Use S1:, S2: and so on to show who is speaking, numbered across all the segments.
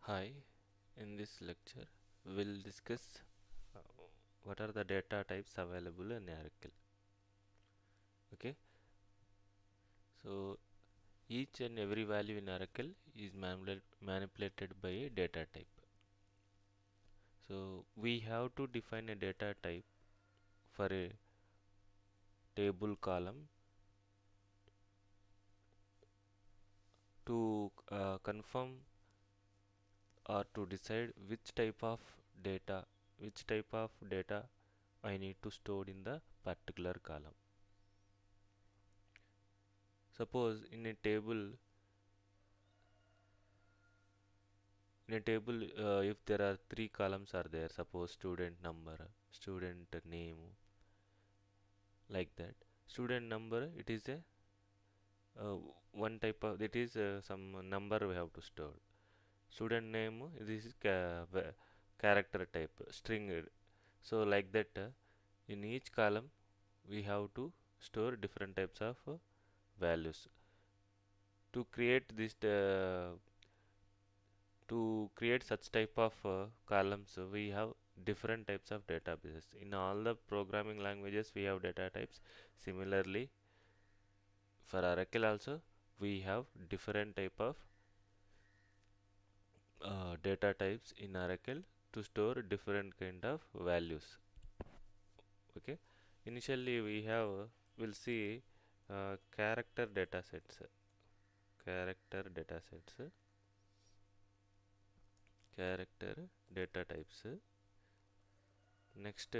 S1: Hi, in this lecture we'll discuss uh, what are the data types available in Oracle. Okay, so each and every value in Oracle is manipulated by a data type. So we have to define a data type for a table column to confirm or to decide which type of data I need to store in the particular column. Suppose in a table if there are three columns are there, suppose student number, student name, like that. Student number, it is a uh, one type of, it is some number we have to store. Student name, this is character type, string. So like that, in each column we have to store different types of values. To create this to create such type of columns, we have different types of databases. In all the programming languages we have data types. Similarly, for Oracle also we have different type of data types in Oracle to store different kind of values. Okay, initially we'll see character data sets, character data sets, character data types. Next,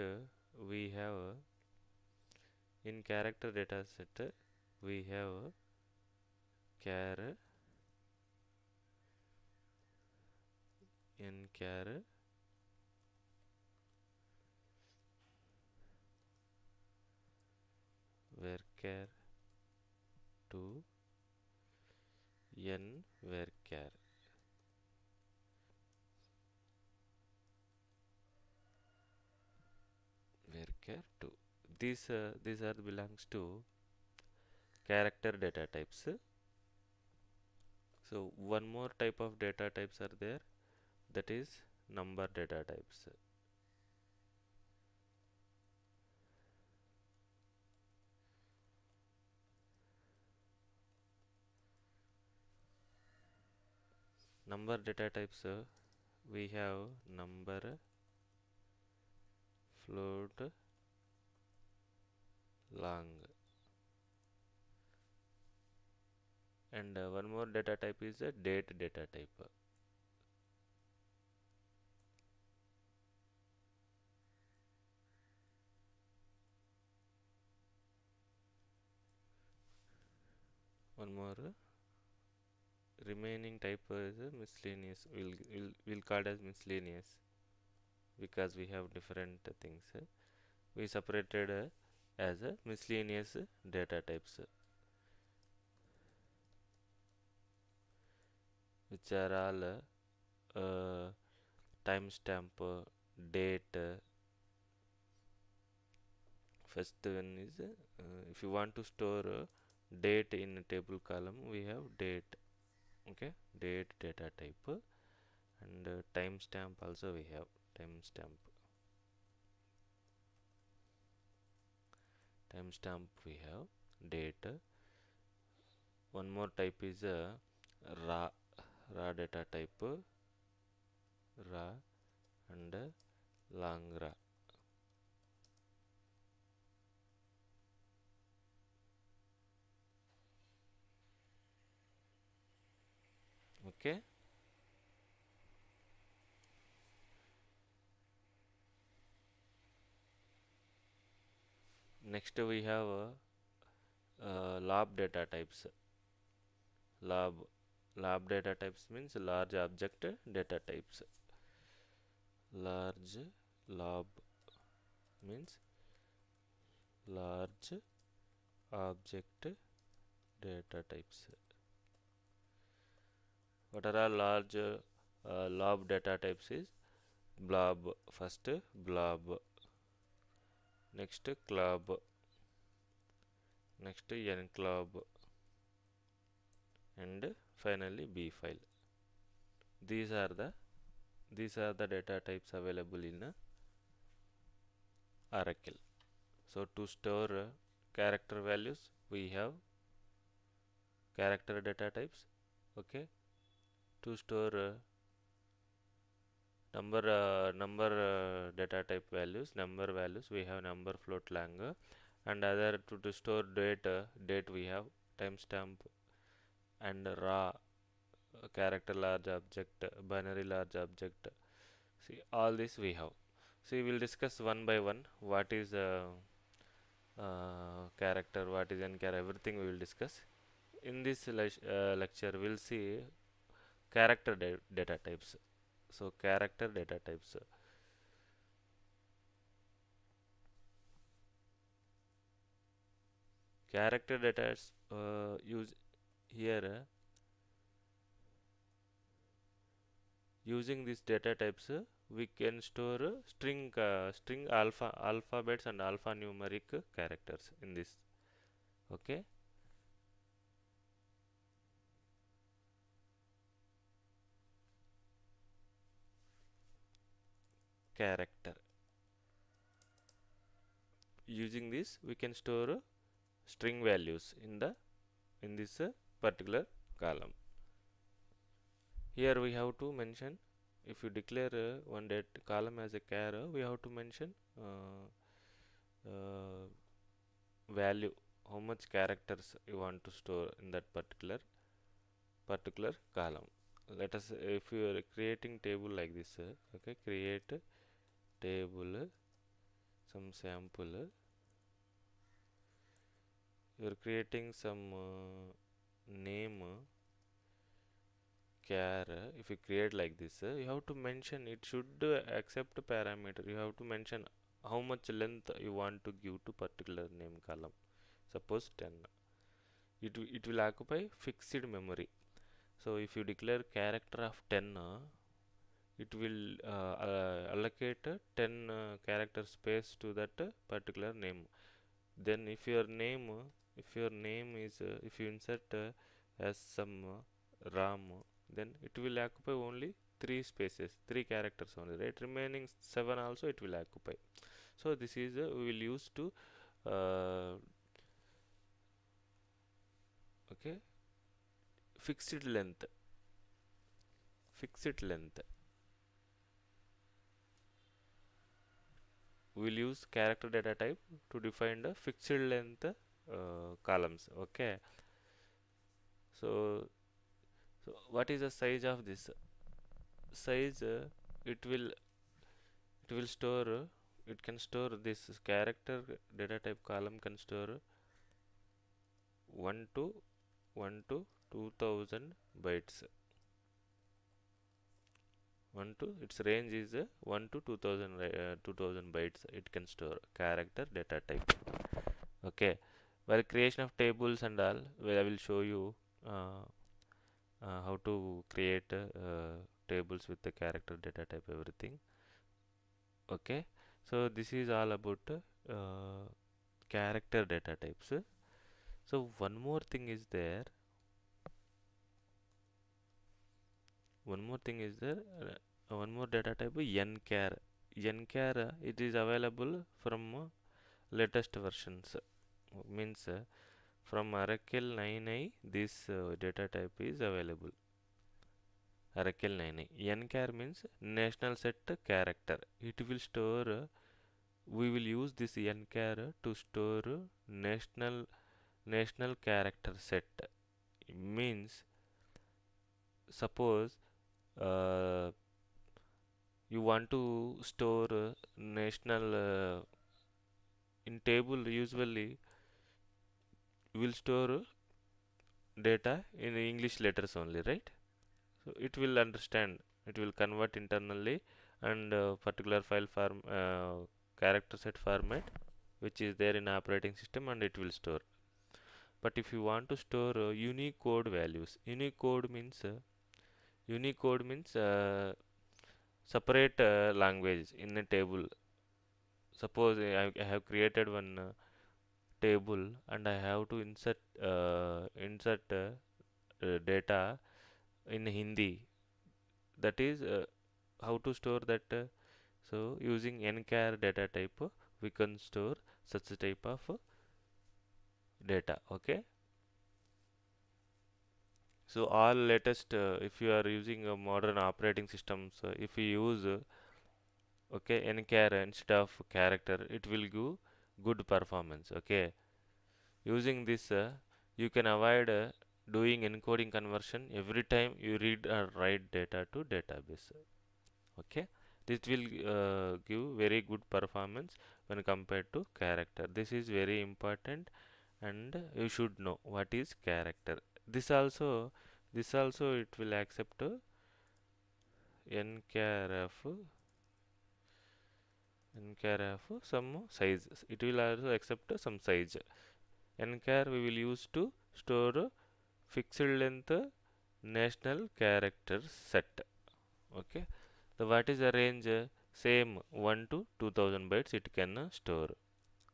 S1: we have in character data set we have char in char varchar 2 n varchar. Varchar 2, these are belongs to character data types. So one more type of data types are there, that is number data types. Number data types, we have number, float, long, and one more data type is a date data type. One more remaining type is miscellaneous. We'll call it as miscellaneous because we have different things. We separated as a miscellaneous data types, which are all timestamp, date. First one is if you want to store date in a table column, we have date. Okay, date data type, and timestamp also we have timestamp. Timestamp we have date. One more type is raw raw data type, raw, and long raw. Okay, next we have lob data types. Lob data types means large object data types. Large lob means large object data types. What are all large lob data types is blob, first blob, next club, next enclob, and finally b file. these are the data types available in Oracle. So to store character values, we have character data types. Okay, to store number data type values, number values, we have number, float, lang, and other to store date we have timestamp and raw character large object, binary large object. See, all this we have. See, we'll discuss one by one what is character, what is n character, everything we will discuss. In this lecture, we'll see character data types. So, character data types. Character data use here using these data types we can store string alphabets and alphanumeric characters in this. Okay, character, using this we can store string values in this particular column. Here we have to mention, if you declare one column as a char, we have to mention value, how much characters you want to store in that particular column. Let us, if you are creating table like this, okay, create table, some sample, you are creating some name char. If you create like this, you have to mention, it should accept parameter. You have to mention how much length you want to give to particular name column. Suppose 10. It will occupy fixed memory. So if you declare character of 10, it will allocate 10 character space to that particular name. Then if your name is if you insert as some RAM, then it will occupy only 3 spaces, 3 characters only, right? Remaining 7 also it will occupy. So this is we will use to okay, fixed length. We will use character data type to define the fixed length columns. Okay, so what is the size of this size? It will store it can store this character data type column can store 1 to 2000 bytes. 1 to its range is 1 to 2000 bytes. It can store character data type. Okay, while creation of tables and all, I will show you how to create tables with the character data type, everything. Okay, so this is all about character data types. So one more thing is there. One more data type, nchar. Nchar it is available from latest versions. Means from Oracle 9i this data type is available. Oracle 9i. Nchar means national set character. It will store. We will use this nchar to store national character set. Means suppose you want to store national in table, usually you will store data in English letters only, right? So it will understand, it will convert internally and particular file form character set format which is there in operating system, and it will store. But if you want to store Unicode values, Unicode means separate language in a table. Suppose I have created one table and I have to insert data in Hindi. that is how to store that. So using nchar data type, we can store such a type of data. Okay. So all latest, if you are using modern operating systems, if you use okay nchar instead of character, it will give good performance. Okay, using this you can avoid doing encoding conversion every time you read or write data to database. Okay, this will give very good performance when compared to character. This is very important, and you should know what is character. This also it will accept nchar of some size. It will also accept some size. Nchar we will use to store fixed length national character set. Okay, the what is the range? Same 1 to 2000 bytes it can store.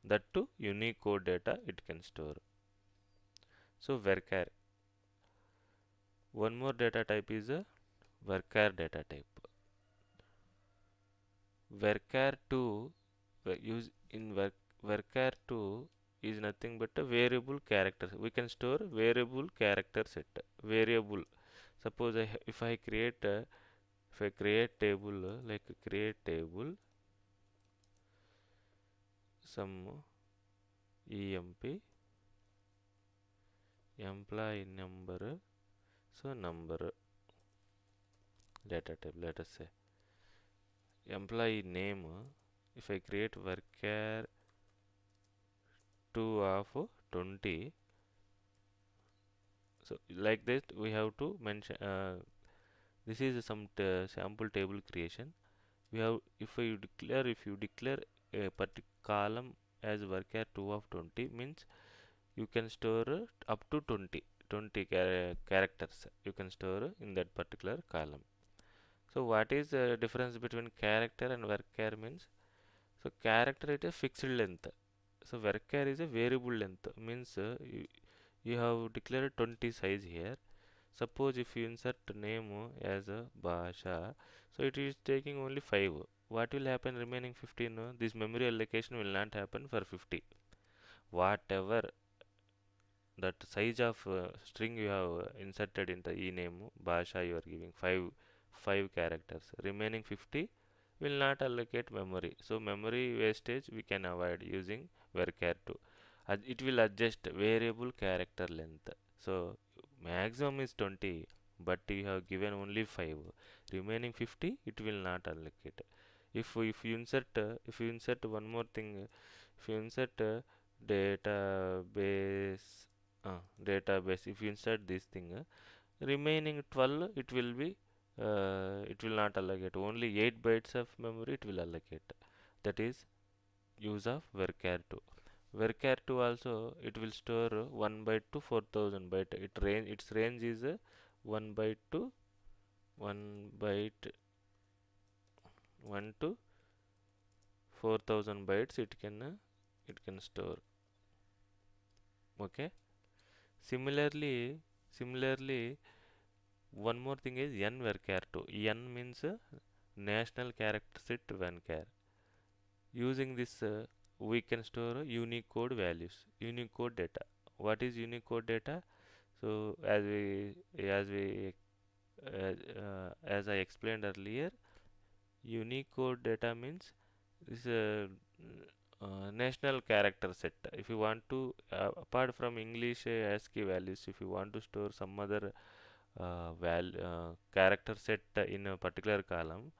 S1: That to Unicode data it can store. So varchar. One more data type is a varchar data type. Varchar 2 use in varchar 2 is nothing but a variable character. We can store variable character set. Variable. Suppose if I create table like create table some emp employee number, so number data type, let us say employee name. If I create varchar 2 of 20, so like that we have to mention this is some sample table creation. We have if you declare a particular column as varchar 2 of 20 means you can store up to 20 characters you can store in that particular column. So what is the difference between character and varchar means? So character is a fixed length. So varchar is a variable length means you have declared 20 size here. Suppose if you insert name as a Bhasha, so it is taking only 5. What will happen remaining 15? This memory allocation will not happen for 50. Whatever that size of string you have inserted in the ename Bhasha, you are giving 5 characters. Remaining 50 will not allocate memory. So memory wastage we can avoid using varchar 2. It will adjust variable character length. So maximum is 20, but you have given only 5. Remaining 50 it will not allocate. If you insert one more thing, if you insert database database, if you insert this thing, remaining 12 it will not allocate. Only 8 bytes of memory it will allocate. That is use of varchar 2. Varchar 2 also it will store 1 byte to 4000 byte. Its range is 1 byte to 1 byte 1 to 4000 bytes it can store. Okay. Similarly, one more thing is n varchar 2. N means national character set varchar. Using this, we can store Unicode values, Unicode data. What is Unicode data? So as I explained earlier, Unicode data means this national character set. If you want to, apart from English ASCII values, if you want to store some other character set in a particular column,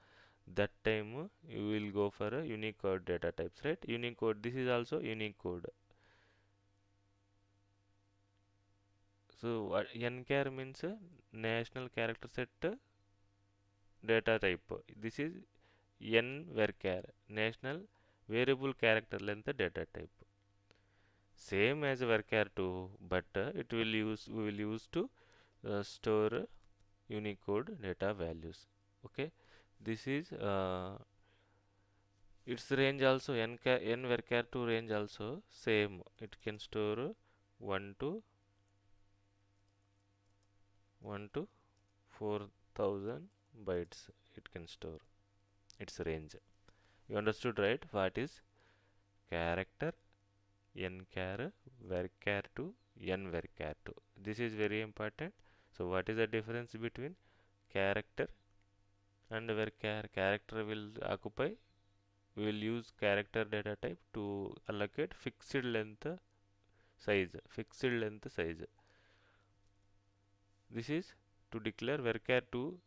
S1: that time you will go for a Unicode data types, right? Unicode, this is also Unicode. So what nchar means national character set data type. This is n varchar, national variable character length data type. Same as varchar 2, but we will use to store Unicode data values. Okay, this is its range also n varchar 2 range also same. It can store 1 to 4000 bytes it can store, its range. You understood, right? What is character, nchar, varchar 2, nvarchar 2. This is very important. So what is the difference between character and varchar? Character will occupy, we will use character data type to allocate fixed length size. This is to declare varchar 2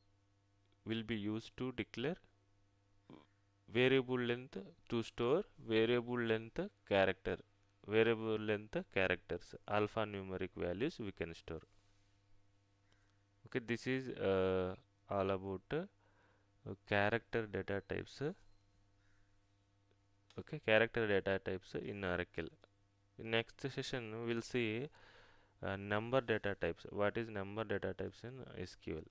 S1: will be used to declare variable length, to store variable length characters, alphanumeric values we can store. Okay, this is all about character data types. Okay, character data types in Oracle. In next session we'll see number data types. What is number data types in SQL?